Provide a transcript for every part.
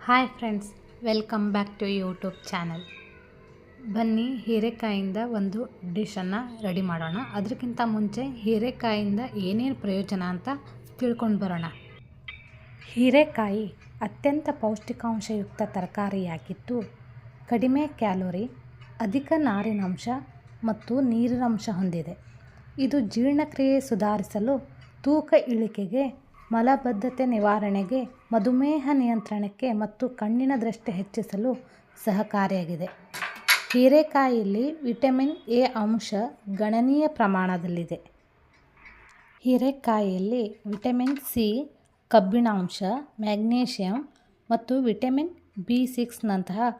Hi friends, welcome back to YouTube channel. ಬನ್ನಿ ಹೀರೆಕಾಯಿಂದ ಒಂದು ಡಿಶನ್ನು ರೆಡಿ ಮಾಡೋಣ. ಅದಕ್ಕಿಂತ ಮುಂಚೆ ಹೀರೆಕಾಯಿಂದ ಏನೇನು ಪ್ರಯೋಜನ ಅಂತ ತಿಳ್ಕೊಂಡು ಬರೋಣ. ಹೀರೆಕಾಯಿ ಅತ್ಯಂತ ಪೌಷ್ಟಿಕಾಂಶಯುಕ್ತ ತರಕಾರಿಯಾಗಿದ್ದು ಕಡಿಮೆ ಕ್ಯಾಲೋರಿ, ಅಧಿಕ ನಾರಿನಾಂಶ ಮತ್ತು ನೀರಿನಂಶ ಹೊಂದಿದೆ. ಇದು ಜೀರ್ಣಕ್ರಿಯೆ ಸುಧಾರಿಸಲು, ತೂಕ ಇಳಿಕೆಗೆ, ಮಲಬದ್ಧತೆ ನಿವಾರಣೆಗೆ, ಮಧುಮೇಹ ನಿಯಂತ್ರಣಕ್ಕೆ ಮತ್ತು ಕಣ್ಣಿನ ದೃಷ್ಟಿ ಹೆಚ್ಚಿಸಲು ಸಹಕಾರಿಯಾಗಿದೆ. ಹೀರೆಕಾಯಿಯಲ್ಲಿ ವಿಟಮಿನ್ ಎ ಅಂಶ ಗಣನೀಯ ಪ್ರಮಾಣದಲ್ಲಿದೆ. ಹೀರೆಕಾಯಿಯಲ್ಲಿ ವಿಟಮಿನ್ ಸಿ, ಕಬ್ಬಿಣಾಂಶ, ಮ್ಯಾಗ್ನೀಷಿಯಂ ಮತ್ತು ವಿಟಮಿನ್ ಬಿ6 ನಂತಹ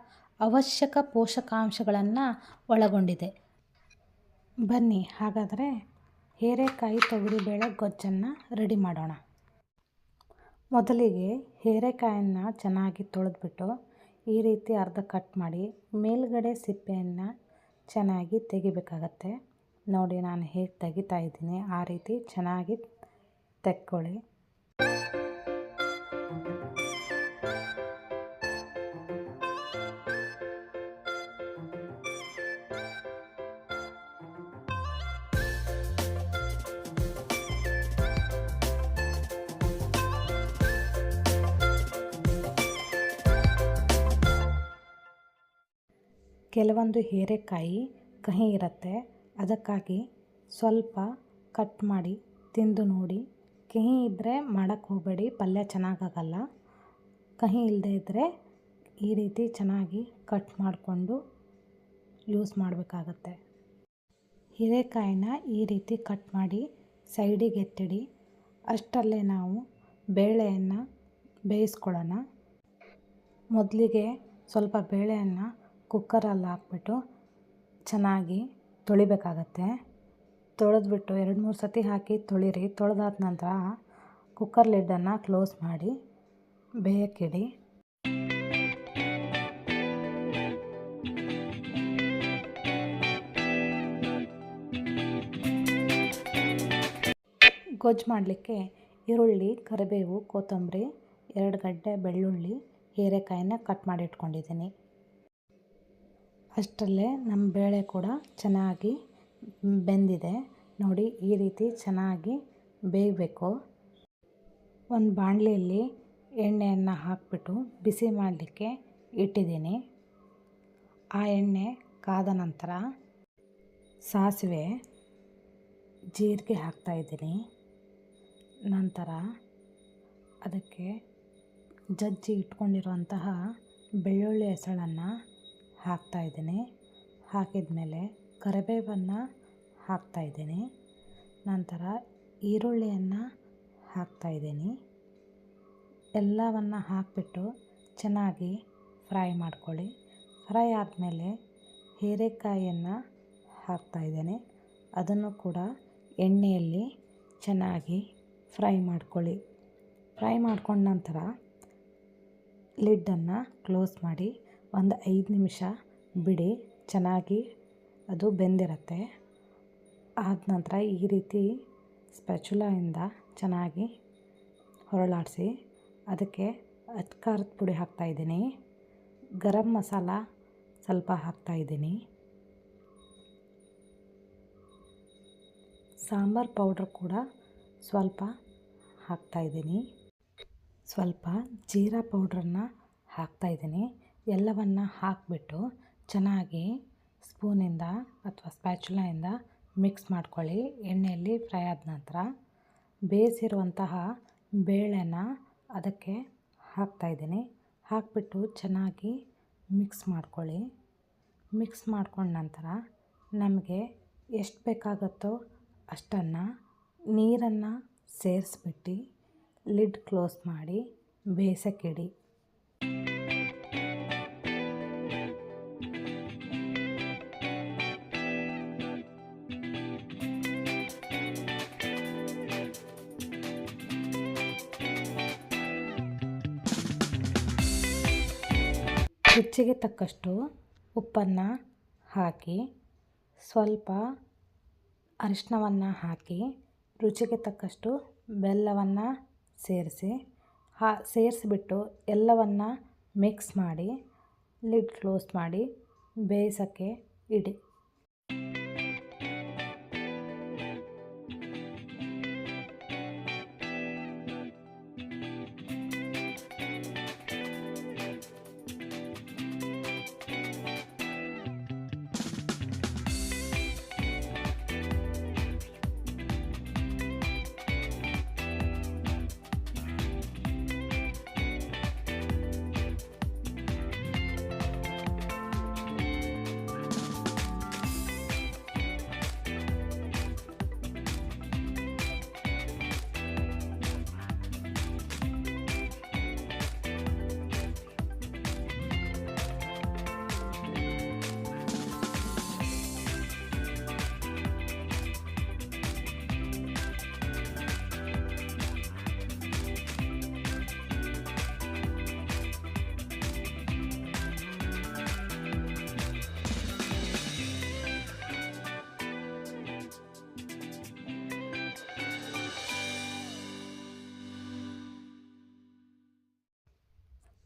ಅವಶ್ಯಕ ಪೋಷಕಾಂಶಗಳನ್ನು ಒಳಗೊಂಡಿದೆ. ಬನ್ನಿ ಹಾಗಾದರೆ ಹೀರೆಕಾಯಿ ತೊಗರಿಬೇಳೆ ಗೊಜ್ಜನ್ನು ರೆಡಿ ಮಾಡೋಣ. ಮೊದಲಿಗೆ ಹೀರೆಕಾಯನ್ನು ಚೆನ್ನಾಗಿ ತೊಳೆದ್ಬಿಟ್ಟು ಈ ರೀತಿ ಅರ್ಧ ಕಟ್ ಮಾಡಿ ಮೇಲ್ಗಡೆ ಸಿಪ್ಪೆಯನ್ನು ಚೆನ್ನಾಗಿ ತೆಗಿಬೇಕಾಗತ್ತೆ. ನೋಡಿ ನಾನು ಹೇಗೆ ತೆಗಿತಾ ಇದ್ದೀನಿ, ಆ ರೀತಿ ಚೆನ್ನಾಗಿ ತೆಕ್ಕೊಳ್ಳಿ. ಕೆಲವೊಂದು ಹೀರೆಕಾಯಿ ಕಹಿ ಇರುತ್ತೆ, ಅದಕ್ಕಾಗಿ ಸ್ವಲ್ಪ ಕಟ್ ಮಾಡಿ ತಿಂದು ನೋಡಿ. ಕಹಿ ಇದ್ದರೆ ಮಾಡೋಕ್ಕೆ ಹೋಗಬೇಡಿ, ಪಲ್ಯ ಚೆನ್ನಾಗಾಗಲ್ಲ. ಕಹಿ ಇಲ್ಲದೆ ಇದ್ದರೆ ಈ ರೀತಿ ಚೆನ್ನಾಗಿ ಕಟ್ ಮಾಡಿಕೊಂಡು ಯೂಸ್ ಮಾಡಬೇಕಾಗತ್ತೆ. ಹೀರೆಕಾಯಿನ ಈ ರೀತಿ ಕಟ್ ಮಾಡಿ ಸೈಡಿಗೆ ಎತ್ತಿಡಿ. ಅಷ್ಟರಲ್ಲೇ ನಾವು ಬೇಳೆಯನ್ನು ಬೇಯಿಸ್ಕೊಳ್ಳೋಣ. ಮೊದಲಿಗೆ ಸ್ವಲ್ಪ ಬೇಳೆಯನ್ನು ಕುಕ್ಕರಲ್ಲಿ ಹಾಕ್ಬಿಟ್ಟು ಚೆನ್ನಾಗಿ ತೊಳಿಬೇಕಾಗತ್ತೆ. ತೊಳೆದ್ಬಿಟ್ಟು 2-3 ಸತಿ ಹಾಕಿ ತೊಳಿರಿ. ತೊಳೆದಾದ ನಂತರ ಕುಕ್ಕರ್ ಲಿಡ್ಡನ್ನು ಕ್ಲೋಸ್ ಮಾಡಿ ಬೇಯಕ್ಕಿಡಿ. ಗೊಜ್ಜು ಮಾಡಲಿಕ್ಕೆ ಈರುಳ್ಳಿ, ಕರಿಬೇವು, ಕೊತ್ತಂಬರಿ, 2 ಗಡ್ಡೆ ಬೆಳ್ಳುಳ್ಳಿ, ಹೀರೆಕಾಯಿನ ಕಟ್ ಮಾಡಿ ಇಟ್ಕೊಂಡಿದ್ದೀನಿ. ಅಷ್ಟರಲ್ಲೇ ನಮ್ಮ ಬೇಳೆ ಕೂಡ ಚೆನ್ನಾಗಿ ಬೆಂದಿದೆ. ನೋಡಿ ಈ ರೀತಿ ಚೆನ್ನಾಗಿ ಬೇಯಬೇಕು. ಒಂದು ಬಾಣಲೆಯಲ್ಲಿ ಎಣ್ಣೆಯನ್ನು ಹಾಕಿಬಿಟ್ಟು ಬಿಸಿ ಮಾಡಲಿಕ್ಕೆ ಇಟ್ಟಿದ್ದೀನಿ. ಆ ಎಣ್ಣೆ ಕಾದ ನಂತರ ಸಾಸಿವೆ, ಜೀರಿಗೆ ಹಾಕ್ತಾಯಿದ್ದೀನಿ. ನಂತರ ಅದಕ್ಕೆ ಜಜ್ಜಿ ಇಟ್ಕೊಂಡಿರುವಂತಹ ಬೆಳ್ಳುಳ್ಳಿ ಹೆಸಳನ್ನು ಹಾಕ್ತಾಯಿದ್ದೀನಿ. ಹಾಕಿದ ಮೇಲೆ ಕರಿಬೇವನ್ನು ಹಾಕ್ತಾಯಿದ್ದೀನಿ. ನಂತರ ಈರುಳ್ಳಿಯನ್ನು ಹಾಕ್ತಾಯಿದ್ದೀನಿ. ಎಲ್ಲವನ್ನು ಹಾಕಿಬಿಟ್ಟು ಚೆನ್ನಾಗಿ ಫ್ರೈ ಮಾಡ್ಕೊಳ್ಳಿ. ಫ್ರೈ ಆದಮೇಲೆ ಹೀರೆಕಾಯಿಯನ್ನು ಹಾಕ್ತಾಯಿದ್ದೀನಿ. ಅದನ್ನು ಕೂಡ ಎಣ್ಣೆಯಲ್ಲಿ ಚೆನ್ನಾಗಿ ಫ್ರೈ ಮಾಡ್ಕೊಳ್ಳಿ. ಫ್ರೈ ಮಾಡ್ಕೊಂಡ ನಂತರ ಲಿಡ್ಡನ್ನು ಕ್ಲೋಸ್ ಮಾಡಿ ಒಂದು 5 ನಿಮಿಷ ಬಿಡಿ. ಚೆನ್ನಾಗಿ ಅದು ಬೆಂದಿರುತ್ತೆ. ಆದ ನಂತರ ಈ ರೀತಿ ಸ್ಪ್ಯಾಚುಲಾಯಿಂದ ಚೆನ್ನಾಗಿ ಹೊರಳಾಡಿಸಿ ಅದಕ್ಕೆ ಖಾರದ ಪುಡಿ ಹಾಕ್ತಾಯಿದ್ದೀನಿ. ಗರಂ ಮಸಾಲ ಸ್ವಲ್ಪ ಹಾಕ್ತಾಯಿದ್ದೀನಿ. ಸಾಂಬಾರು ಪೌಡ್ರ್ ಕೂಡ ಸ್ವಲ್ಪ ಹಾಕ್ತಾಯಿದ್ದೀನಿ. ಸ್ವಲ್ಪ ಜೀರಾ ಪೌಡ್ರನ್ನು ಹಾಕ್ತಾಯಿದ್ದೀನಿ. ಎಲ್ಲವನ್ನು ಹಾಕಿಬಿಟ್ಟು ಚೆನ್ನಾಗಿ ಸ್ಪೂನಿಂದ ಅಥವಾ ಸ್ಪ್ಯಾಚುಲಾಯಿಂದ ಮಿಕ್ಸ್ ಮಾಡ್ಕೊಳ್ಳಿ. ಎಣ್ಣೆಯಲ್ಲಿ ಫ್ರೈ ಆದ ನಂತರ ಬೇಯಿಸಿರುವಂತಹ ಬೇಳೆನ ಅದಕ್ಕೆ ಹಾಕ್ತಾಯಿದ್ದೀನಿ. ಹಾಕಿಬಿಟ್ಟು ಚೆನ್ನಾಗಿ ಮಿಕ್ಸ್ ಮಾಡ್ಕೊಳ್ಳಿ. ಮಿಕ್ಸ್ ಮಾಡ್ಕೊಂಡ ನಂತರ ನಮಗೆ ಎಷ್ಟು ಬೇಕಾಗುತ್ತೋ ಅಷ್ಟನ್ನು ನೀರನ್ನು ಸೇರಿಸ್ಬಿಟ್ಟು ಲಿಡ್ ಕ್ಲೋಸ್ ಮಾಡಿ ಬೇಯಿಸೋಕ್ಕಿಡಿ. ರುಚಿಗೆ ತಕ್ಕಷ್ಟು ಉಪ್ಪನ್ನು ಹಾಕಿ, ಸ್ವಲ್ಪ ಅರಿಶಿನವನ್ನು ಹಾಕಿ, ರುಚಿಗೆ ತಕ್ಕಷ್ಟು ಬೆಲ್ಲವನ್ನು ಸೇರಿಸಿಬಿಟ್ಟು ಎಲ್ಲವನ್ನು ಮಿಕ್ಸ್ ಮಾಡಿ ಲಿಡ್ ಕ್ಲೋಸ್ ಮಾಡಿ ಬೇಯಿಸೋಕ್ಕೆ ಇಡಿ.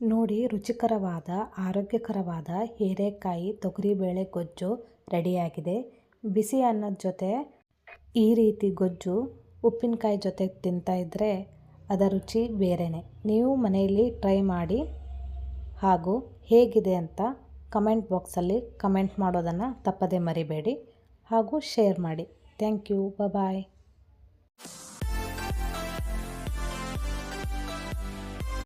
ನೋಡಿ, ರುಚಿಕರವಾದ ಆರೋಗ್ಯಕರವಾದ ಹೀರೆಕಾಯಿ ತೊಗರಿಬೇಳೆ ಗೊಜ್ಜು ರೆಡಿಯಾಗಿದೆ. ಬಿಸಿ ಅನ್ನದ ಜೊತೆ ಈ ರೀತಿ ಗೊಜ್ಜು ಉಪ್ಪಿನಕಾಯಿ ಜೊತೆ ತಿಂತಾಯಿದ್ರೆ ಅದರ ರುಚಿ ಬೇರೆಯೇ. ನೀವು ಮನೆಯಲ್ಲಿ ಟ್ರೈ ಮಾಡಿ ಹಾಗೂ ಹೇಗಿದೆ ಅಂತ ಕಮೆಂಟ್ ಬಾಕ್ಸಲ್ಲಿ ಕಮೆಂಟ್ ಮಾಡೋದನ್ನು ತಪ್ಪದೇ ಮರಿಬೇಡಿ ಹಾಗೂ ಶೇರ್ ಮಾಡಿ. Thank you. ಬಾಯ್.